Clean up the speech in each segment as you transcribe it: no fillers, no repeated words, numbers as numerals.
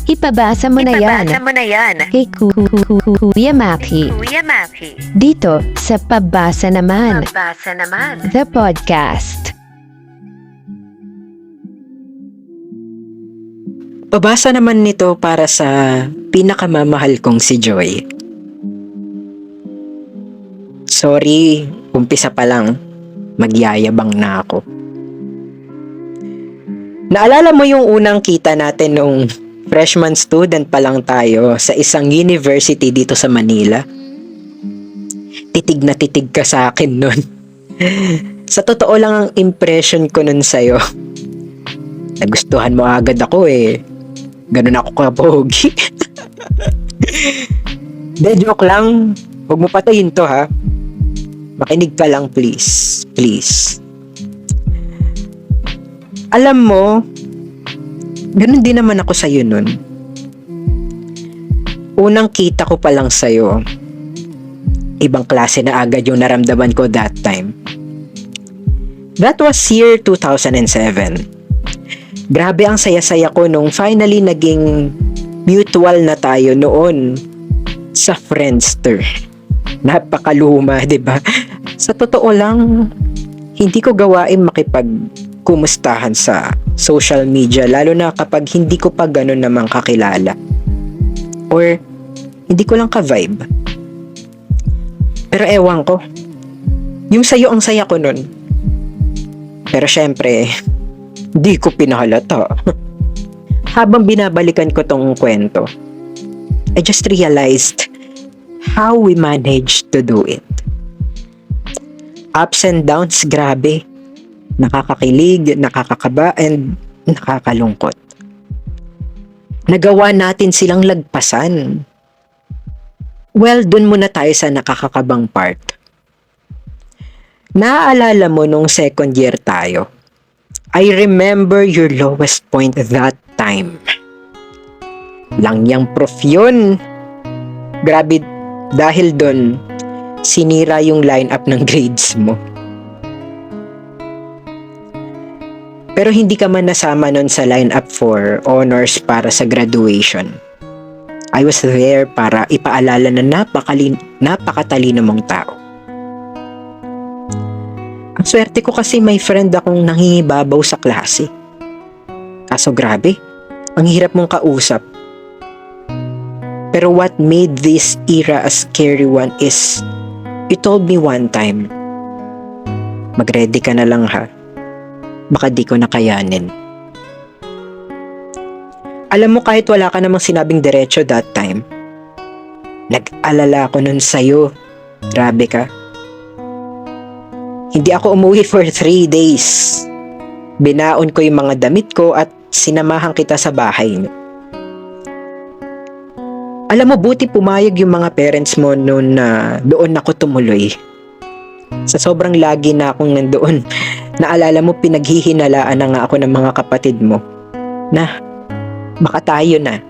Ipabasa mo na yan kay Kuya Maki dito sa Pabasa Naman, the podcast. Pabasa naman nito para sa pinakamamahal kong si Joy. Sorry, umpisa pa lang, magyayabang na ako. Naalala mo yung unang kita natin nung freshman student pa lang tayo sa isang university dito sa Manila? Titig na titig ka sa akin nun. Sa totoo lang ang impression ko nun sa'yo. Nagustuhan mo agad ako eh. Ganun ako kapogi. De, joke lang. Huwag mo patayin to ha. Makinig ka lang please. Please. Alam mo, ganun din naman ako sa'yo nun. Unang kita ko pa lang sa'yo, ibang klase na agad yung naramdaman ko that time. That was year 2007. Grabe ang saya-saya ko nung finally naging mutual na tayo noon sa Friendster. Napakaluma, 'di ba? Sa totoo lang, hindi ko gawain makipagkumustahan sa social media, lalo na kapag hindi ko pa ganun namang kakilala. Or hindi ko lang ka-vibe. Pero ewan ko, yung sayo ang saya ko nun. Pero syempre, di ko pinahalata. Habang binabalikan ko tong kwento, I just realized how we managed to do it. Ups and downs, grabe. Nakakakilig, nakakakaba, and nakakalungkot. Nagawa natin silang lagpasan. Well, dun muna tayo sa nakakakabang part. Naaalala mo nung second year tayo, I remember your lowest point that time. Langyang prof yun. Grabe, dahil dun, sinira yung lineup ng grades mo. Pero hindi ka man nasama nun sa lineup for honors para sa graduation. I was there para ipaalala na napakatalino mong tao. Ang swerte ko kasi may friend akong nangingibabaw sa klase. Kaso grabe, ang hirap mong kausap. Pero what made this era a scary one is, you told me one time, mag-ready ka na lang ha. Baka di ko nakayanin. Alam mo, kahit wala ka namang sinabing diretso that time, nag-alala ako nun sa'yo. Grabe ka. Hindi ako umuwi for 3 days. Binaon ko yung mga damit ko at sinamahan kita sa bahay niyo. Alam mo, buti pumayag yung mga parents mo noon na doon ako tumuloy. Sa sobrang lagi na akong nandoon, naalala mo, pinaghihinalaan na nga ako ng mga kapatid mo na baka tayo na.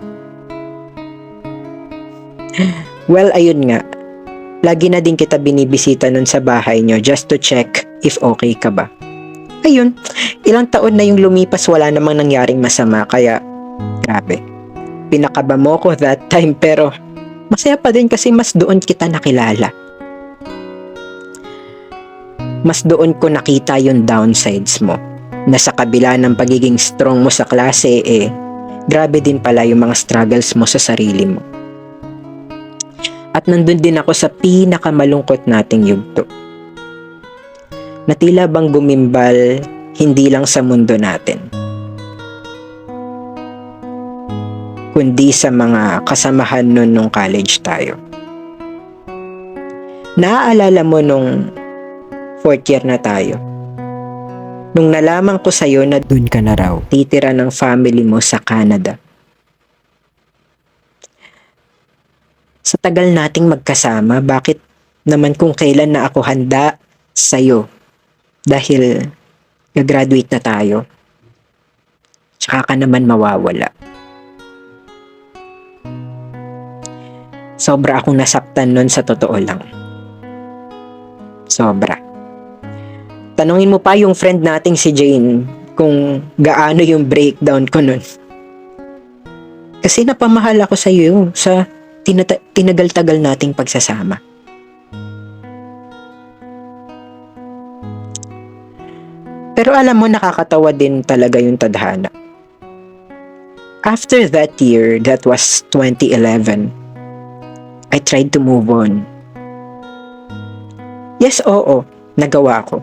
Well, ayun nga. Lagi na din kita binibisita nun sa bahay nyo just to check if okay ka ba. Ayun, ilang taon na yung lumipas, wala namang nangyaring masama, kaya grabe. Pinakaba mo ko that time, pero masaya pa din kasi mas doon kita nakilala. Mas doon ko nakita yung downsides mo, na sa kabila ng pagiging strong mo sa klase, grabe din pala yung mga struggles mo sa sarili mo. At nandun din ako sa pinakamalungkot nating yugto, na tila bang gumimbal hindi lang sa mundo natin, kundi sa mga kasamahan nun nung college tayo. Naaalala mo nung 4th year na tayo, nung nalaman ko sa'yo na dun ka na raw titira ng family mo sa Canada. Sa tagal nating magkasama, bakit naman kung kailan na ako handa sa'yo dahil gagraduate na tayo, tsaka ka naman mawawala? Sobra akong nasaktan nun, sa totoo lang. Sobra. Tanungin mo pa yung friend nating si Jane kung gaano yung breakdown ko nun. Kasi napamahal ako sa iyo sa tinagal-tagal nating pagsasama. Pero alam mo, nakakatawa din talaga yung tadhana. After that year, that was 2011, I tried to move on. Yes, oo, nagawa ko.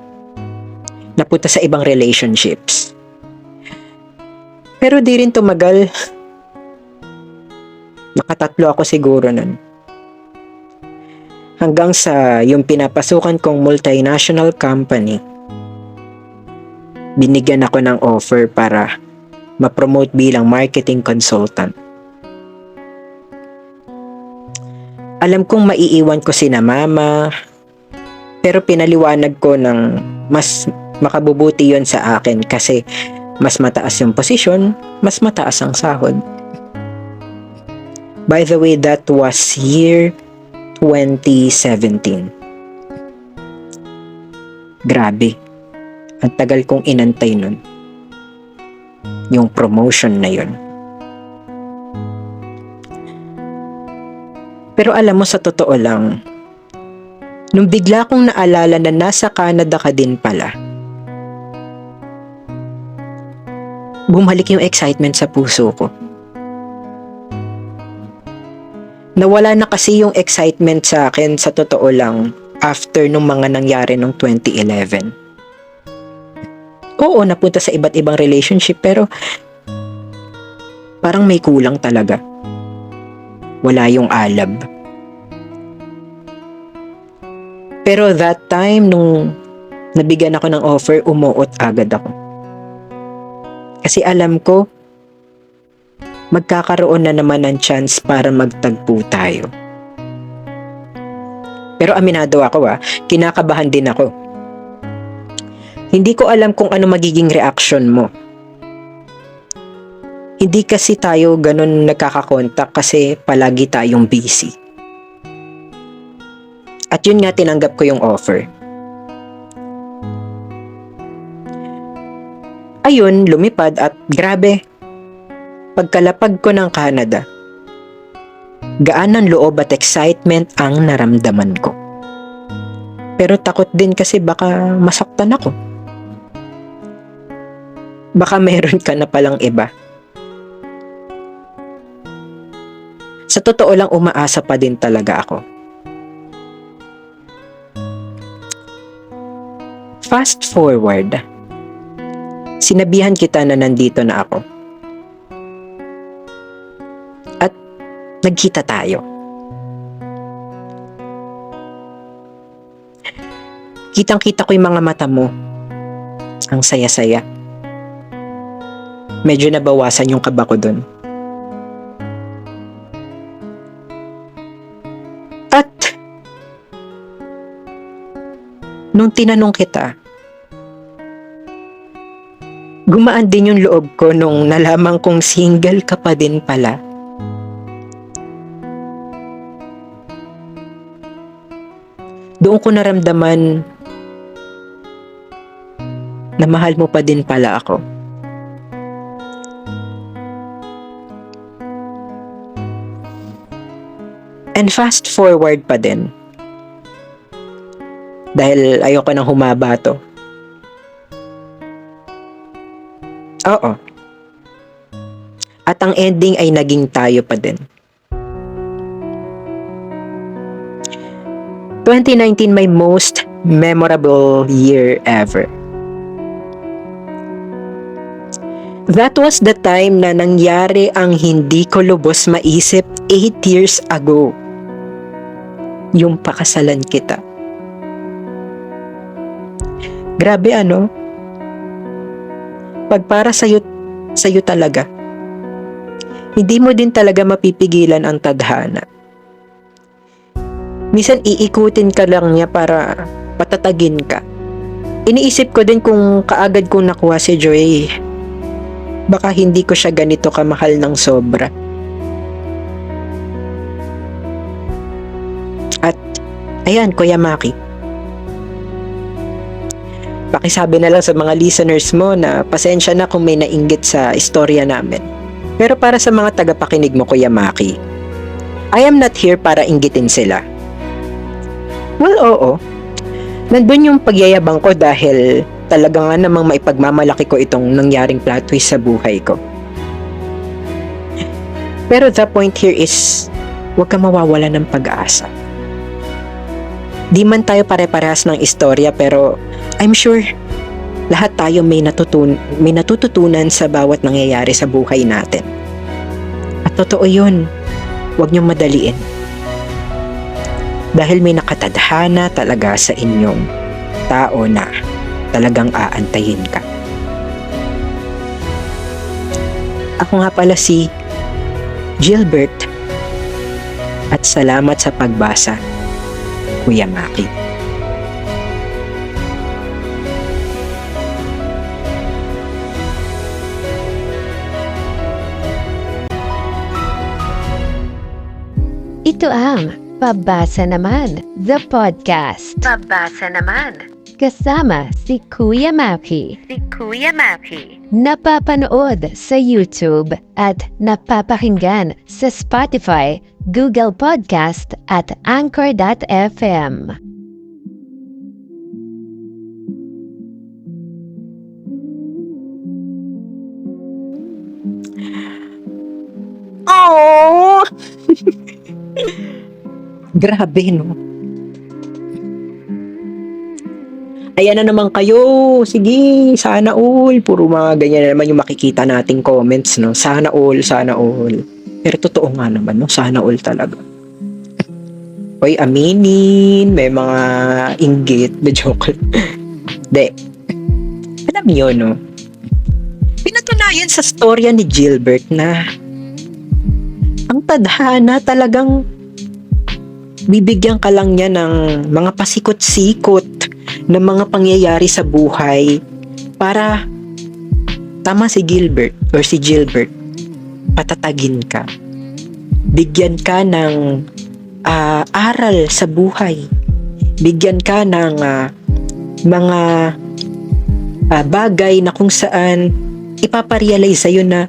Napunta sa ibang relationships. Pero di rin tumagal. Nakatatlo ako siguro nun. Hanggang sa yung pinapasukan kong multinational company, binigyan ako ng offer para ma-promote bilang marketing consultant. Alam kong maiiwan ko sina mama, pero pinaliwanag ko ng mas makabubuti yon sa akin kasi mas mataas yung posisyon, mas mataas ang sahod. By the way, that was year 2017. Grabe. Ang tagal kong inantay nun. Yung promotion na yun. Pero alam mo, sa totoo lang, nung bigla kong naalala na nasa Canada ka din pala, bumalik yung excitement sa puso ko. Nawala na kasi yung excitement sa akin, sa totoo lang, after nung mga nangyari nung 2011. Oo, napunta sa iba't ibang relationship, pero parang may kulang talaga. Wala yung alab. Pero that time, nung nabigyan ako ng offer, umuot agad ako. Kasi alam ko, magkakaroon na naman ng chance para magtagpo tayo. Pero aminado ako, kinakabahan din ako. Hindi ko alam kung ano magiging reaction mo. Hindi kasi tayo ganun nagkakakontak kasi palagi tayong busy. At yun nga, tinanggap ko yung offer. Ayun, lumipad at grabe. Pagkalapag ko ng Canada, gaan ng loob at excitement ang naramdaman ko. Pero takot din kasi baka masaktan ako. Baka meron ka na palang iba. Sa totoo lang, umaasa pa din talaga ako. Fast forward, sinabihan kita na nandito na ako. At nagkita tayo. Kitang-kita ko yung mga mata mo. Ang saya-saya. Medyo nabawasan yung kaba ko dun. At nung tinanong kita, gumaan din yung loob ko nung nalaman kong single ka pa din pala. Doon ko naramdaman na mahal mo pa din pala ako. And fast forward pa din. Dahil ayoko nang humaba to. Oo. At ang ending ay naging tayo pa din. 2019, my most memorable year ever. That was the time na nangyari ang hindi ko lubos maisip 8 years ago. Yung pakasalan kita. Grabe ano? Pag para sa'yo talaga, hindi mo din talaga mapipigilan ang tadhana. Minsan iikutin ka lang niya para patatagin ka. Iniisip ko din kung kaagad kong nakuha si Joy, baka hindi ko siya ganito kamahal ng sobra. At ayan, Kuya Maki, pakisabi na lang sa mga listeners mo na pasensya na kung may nainggit sa istorya namin. Pero para sa mga tagapakinig mo, Kuya Maki, I am not here para inggitin sila. Well, oo. Nandun yung pagyayabang ko dahil talaga nga namang maipagmamalaki ko itong nangyaring plot twist sa buhay ko. Pero the point here is, huwag ka mawawala ng pag-asa. Di man tayo pare-parehas ng istorya pero I'm sure lahat tayo may natututunan sa bawat nangyayari sa buhay natin. At totoo yun, huwag niyong madaliin. Dahil may nakatadhana talaga sa inyong tao na talagang aantayin ka. Ako nga pala si Gilbert at salamat sa pagbasa, Kuya Maki. Ito ang Pabasa Naman, the podcast. Pabasa Naman. Kasama si Kuya Maki. Napapanood sa YouTube at napapakinggan sa Spotify, Google Podcast at Anchor.fm. Oh! Grabe, no? Ayan na naman kayo. Sige, sana all. Puro mga ganyan na naman yung makikita nating comments, no? Sana all, sana all. Pero totoo nga naman, no? Sana all talaga. Hoy, aminin. May mga inggit. The joke. De. Alam niyo, no? Pinatunayan sa storya ni Gilbert na ang tadhana talagang bibigyan ka lang niya ng mga pasikot-sikot na mga pangyayari sa buhay para tama si Gilbert or si Gilbert, patatagin ka. Bigyan ka ng aral sa buhay. Bigyan ka ng mga bagay na kung saan ipaparealize sa'yo na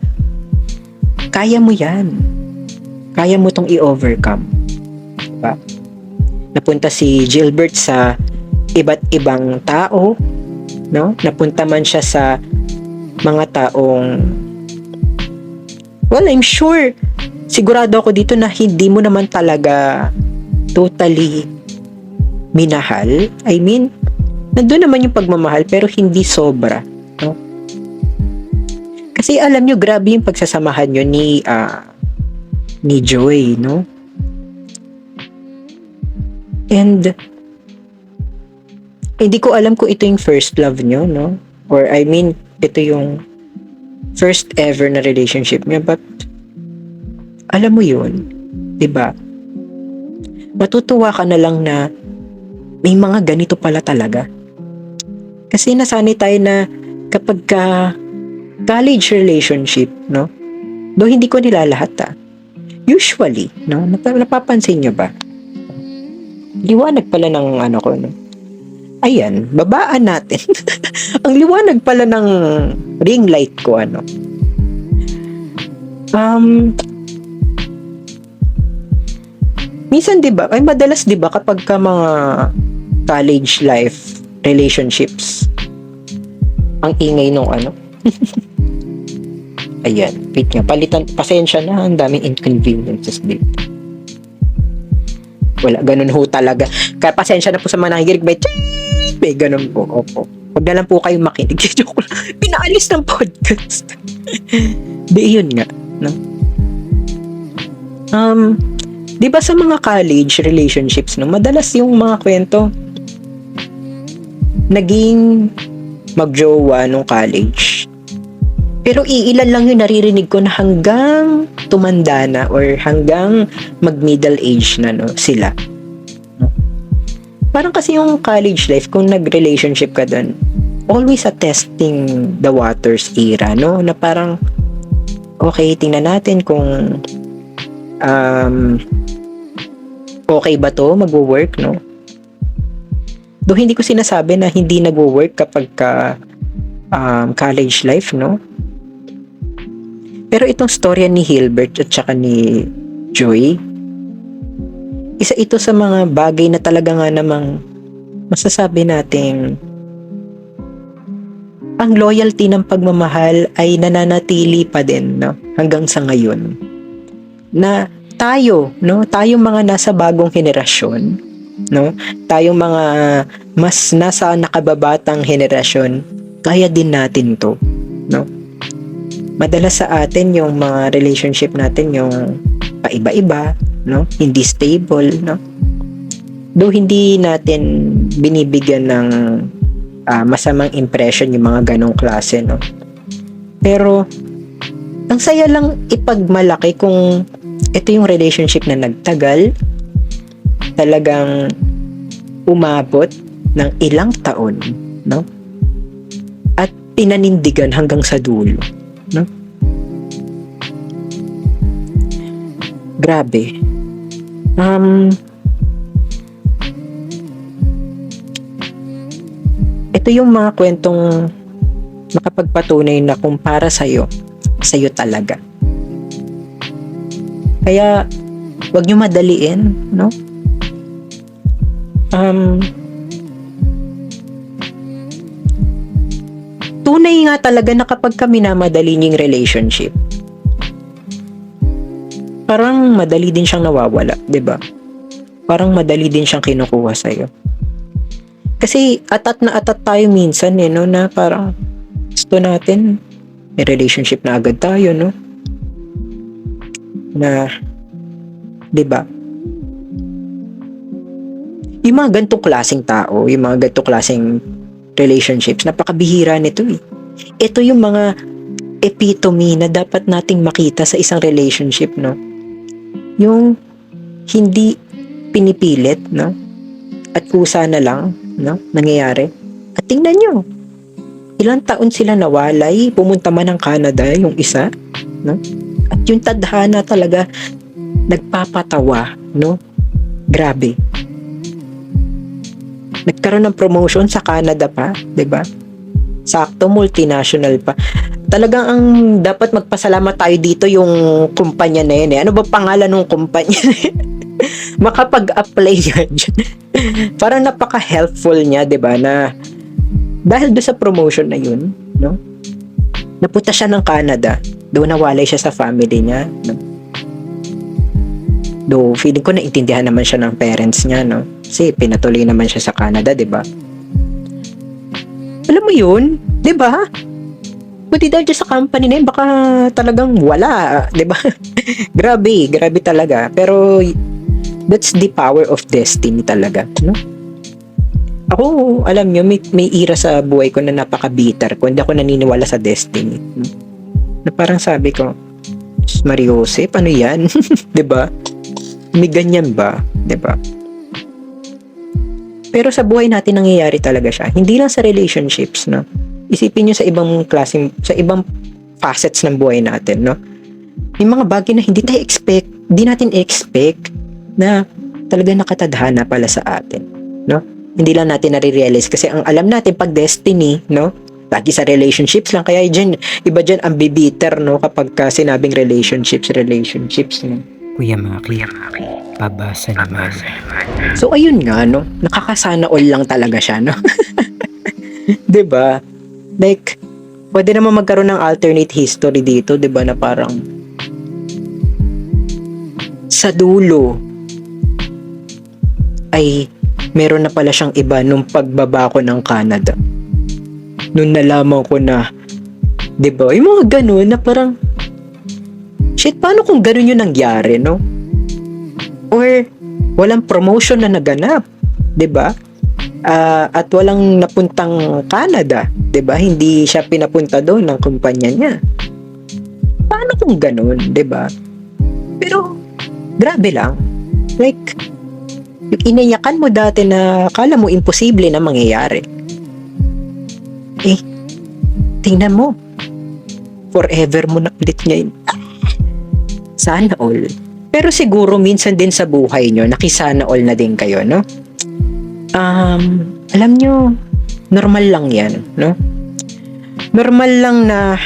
kaya mo yan. Kaya mo tong i-overcome. Diba? Napunta si Gilbert sa iba't ibang tao, no? Napunta man siya sa mga taong, well, I'm sure, sigurado ako dito na hindi mo naman talaga totally minahal. I mean, nandun naman yung pagmamahal pero hindi sobra, no? Kasi alam nyo, grabe yung pagsasamahan nyo ni Joy, no? And hindi ko alam kung ito yung first love nyo, no? Or I mean, ito yung first ever na relationship nyo. But, alam mo yun, diba? Matutuwa ka na lang na may mga ganito pala talaga. Kasi nasanay tayo na kapag college relationship, no? Though hindi ko nilalahat, usually, no? Napapansin nyo ba? Liwanag pala ng ano ko, no? Ayan, babaan natin. Ang liwanag pala ng ring light ko, ano. Minsan 'di ba? Ay madalas 'di ba kapag ka mga college life relationships ang ingay nung ano. Ayan, wait nga, palitan, pasensya na, ang daming inconveniences dito. Wala, ganun ho talaga. Kaya pasensya na po sa mga nakikinig, may ganun po, opo. Huwag na lang po kayo makinig. Joke lang. Pinaalis ng podcast. Di, yun nga, no? Di ba sa mga college relationships, no, madalas yung mga kwento naging magjowa nung college. Pero iilan lang yung naririnig ko na hanggang tumanda na or hanggang mag-middle age na, no, sila. Parang kasi yung college life, kung nag-relationship ka dun, always a testing the waters era, no? Na parang, okay, tingnan natin kung okay ba to, magwo-work, no? Though hindi ko sinasabi na hindi nagwo-work kapag college life, no? Pero itong storya ni Hilbert at saka ni Joy, isa ito sa mga bagay na talaga nga namang masasabi nating ang loyalty ng pagmamahal ay nananatili pa din, no? Hanggang sa ngayon. Na tayo, no? Tayong mga nasa bagong henerasyon, no? Tayong mga mas nasa nakababatang henerasyon, kaya din natin to, no? Madalas sa atin yung mga relationship natin yung paiba-iba, no? Hindi stable, no? Though hindi natin binibigyan ng masamang impression yung mga ganong klase, no? Pero ang saya lang ipagmalaki kung ito yung relationship na nagtagal, talagang umabot ng ilang taon, no? At pinanindigan hanggang sa dulo, no? Grabe. Ito yung mga kwentong nakapagpatunay na kung para sa'yo talaga. Kaya, wag nyo madaliin, no? Tunay nga talaga na kapag kami namadali yung relationship, parang madali din siyang nawawala, 'di ba? Parang madali din siyang kinukuha sa'yo. Kasi atat na atat tayo minsan, no, na parang gusto natin may relationship na agad tayo, no? Na, 'di ba? Yung mga ganitong klaseng tao, yung mga ganitong klaseng relationships, napakabihira nito eh. Ito yung mga epitome na dapat nating makita sa isang relationship, no? Yung hindi pinipilit, no? At kusa na lang, no? Nangyayari. At tingnan nyo, ilang taon sila nawalay, pumunta man ng Canada, yung isa, no? At yung tadhana talaga, nagpapatawa, no? Grabe. Nagkaroon ng promotion sa Canada pa, 'di ba? Sakto, multinational pa. Talagang ang dapat magpasalamat tayo dito yung kumpanya na yun eh. Ano ba pangalan ng kumpanya? Makapag-apply nga dyan. Parang napaka-helpful niya, 'di ba? Na dahil doon sa promotion na yun, no? Napunta siya ng Canada. Doon nawalay siya sa family niya, no? Though feeling ko naintindihan naman siya ng parents niya, no? Kasi pinatuloy naman siya sa Canada, 'di ba? Alam mo 'yun, 'di ba? Buti dahil sa company na yun, baka talagang wala, 'di ba? grabe talaga. Pero that's the power of destiny talaga, no? Ako, alam niyo, may era sa buhay ko na napaka-bitter ko. Hindi ako naniniwala sa destiny, no? Na parang sabi ko, Mariose, ano 'yan? 'Di ba? May ganyan ba? 'Di ba? Pero sa buhay natin nangyayari talaga siya. Hindi lang sa relationships, no? Isipin niyo sa ibang klaseng, sa ibang facets ng buhay natin, no? May mga bagay na hindi natin expect na talaga nakatadhana pala sa atin, no? Hindi lang natin nare-realize kasi ang alam natin pag destiny, no? Lagi sa relationships lang. Kaya iba dyan ang bibiter, no? Kapag sinabing relationships, no? Kuya Maki, pabasa naman. So ayun nga, no, nakakasana all lang talaga siya, no. 'Di ba? Like pwede naman magkaroon ng alternate history dito, 'di ba, na parang sa dulo ay meron na pala siyang iba nung pagbaba ko ng Canada. Nung nalaman ko na, 'di ba? Yung mga ganun na parang shit, paano kung ganun yung nangyari, no? Or walang promotion na naganap, 'di ba? At walang napuntang Canada, 'di ba? Hindi siya pinapunta doon ng kumpanya niya. Paano kung ganun, 'di ba? Pero grabe lang. Like yung inayakan mo dati na akala mo imposible na mangyayari. Tingnan mo. Forever mo na ulit ngayon. Sana all. Pero siguro minsan din sa buhay nyo, nakisana all na din kayo, no? Alam nyo, normal lang yan, no? Normal lang na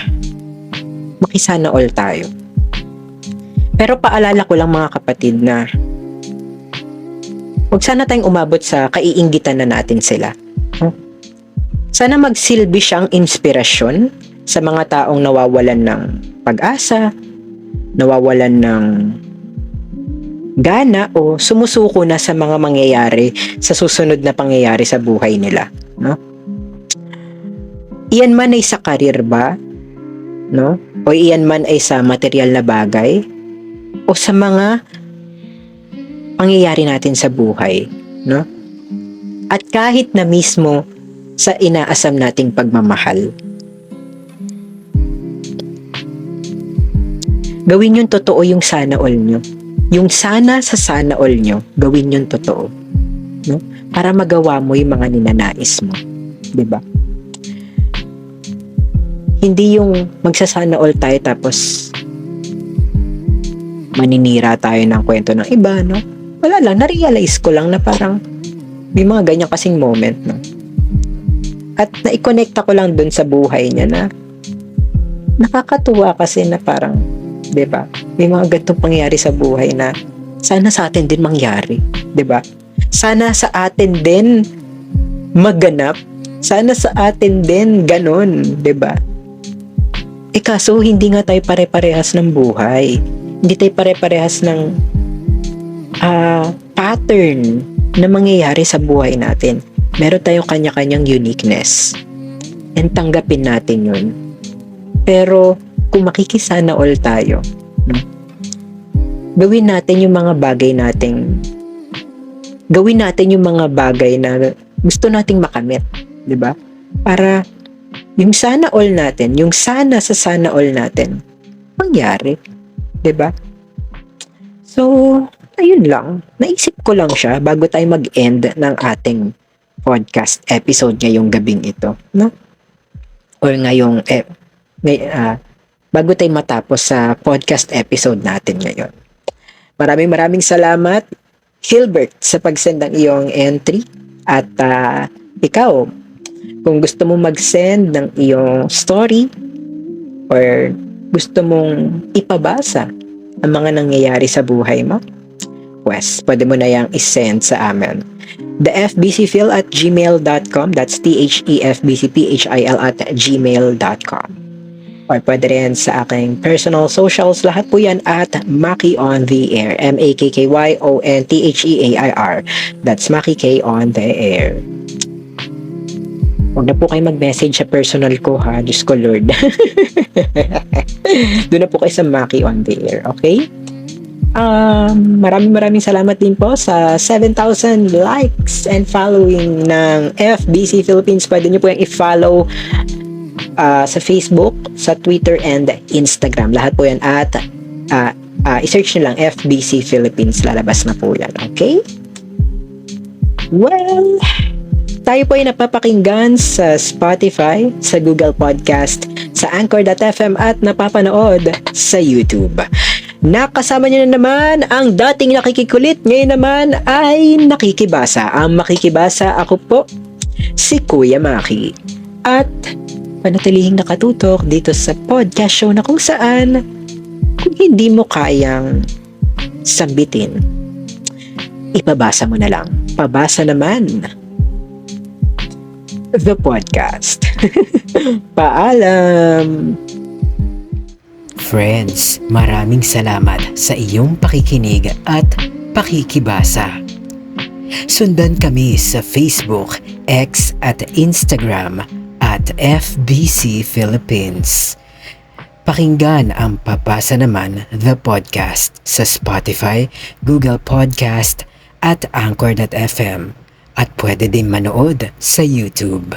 makisana all tayo. Pero paalala ko lang mga kapatid na huwag sana tayong umabot sa kaiinggitan na natin sila. Sana magsilbi siyang inspirasyon sa mga taong nawawalan ng pag-asa, nawawalan ng gana o sumusuko na sa mga mangyayari sa susunod na pangyayari sa buhay nila, no? Iyan man ay sa karir ba, no? O iyan man ay sa material na bagay o sa mga pangyayari natin sa buhay, no? At kahit na mismo sa inaasam nating pagmamahal, gawin yung totoo yung sana all nyo. Yung sana sa sana all nyo, gawin yung totoo. No? Para magawa mo yung mga ninanais mo. Diba? Hindi yung magsasana all tayo tapos maninira tayo ng kwento ng iba, no? Wala lang, na-realize ko lang na parang may mga ganyan kasing moment, no? At na-connecta ko lang dun sa buhay niya na nakakatuwa kasi na parang, diba? May mga ganitong pangyayari sa buhay na sana sa atin din mangyari, diba? Sana sa atin din maganap. Sana sa atin din ganon, diba? Kaso hindi nga tayo pare-parehas ng buhay. Hindi tayo pare-parehas ng pattern na mangyayari sa buhay natin. Meron tayong kanya-kanyang uniqueness. And tanggapin natin yun. Pero kung makikisana all tayo, no? Gawin natin yung mga bagay na gusto nating makamit, 'di ba? Para yung sana all natin, yung sana sa sana all natin mangyari, 'di ba? So, ayun lang. Naisip ko lang siya bago tayo mag-end ng ating podcast episode ngayong gabing ito, no? Or ngayong bago tayo matapos sa podcast episode natin ngayon. Maraming salamat, Hilbert, sa pag-send ng iyong entry. At ikaw, kung gusto mo mag-send ng iyong story or gusto mong ipabasa ang mga nangyayari sa buhay mo, pues, pwede mo na yang isend sa amin. thefbcphil@gmail.com. That's thefbcphil@gmail.com. Or pwede rin sa aking personal socials. Lahat po yan at Maki on the Air. MAKKYONTHEAIR. That's Maki K on the Air. Huwag na po kayo mag-message sa personal ko, ha? Diyos ko, Lord. Doon na po kayo sa Maki on the Air, okay? Maraming salamat din po sa 7,000 likes and following ng FBC Philippines. Pwede nyo po yung i-follow sa Facebook, sa Twitter, and Instagram. Lahat po yan at i-search nyo lang FBC Philippines. Lalabas na po yan. Okay? Well, tayo po ay napapakinggan sa Spotify, sa Google Podcast, sa Anchor.fm at napapanood sa YouTube. Nakasama nyo na naman ang dating nakikikulit. Ngayon naman ay nakikibasa. Ang makikibasa ako po, si Kuya Maki. At panatilihing nakatutok dito sa podcast show na kung saan kung hindi mo kayang sambitin, ipabasa mo na lang. Pabasa naman the podcast. Paalam! Friends, maraming salamat sa iyong pakikinig at pakikibasa. Sundan kami sa Facebook, X at Instagram at FBC Philippines. Pakinggan ang Pabasa Naman the Podcast sa Spotify, Google Podcast at Anchor.fm at pwede din manood sa YouTube.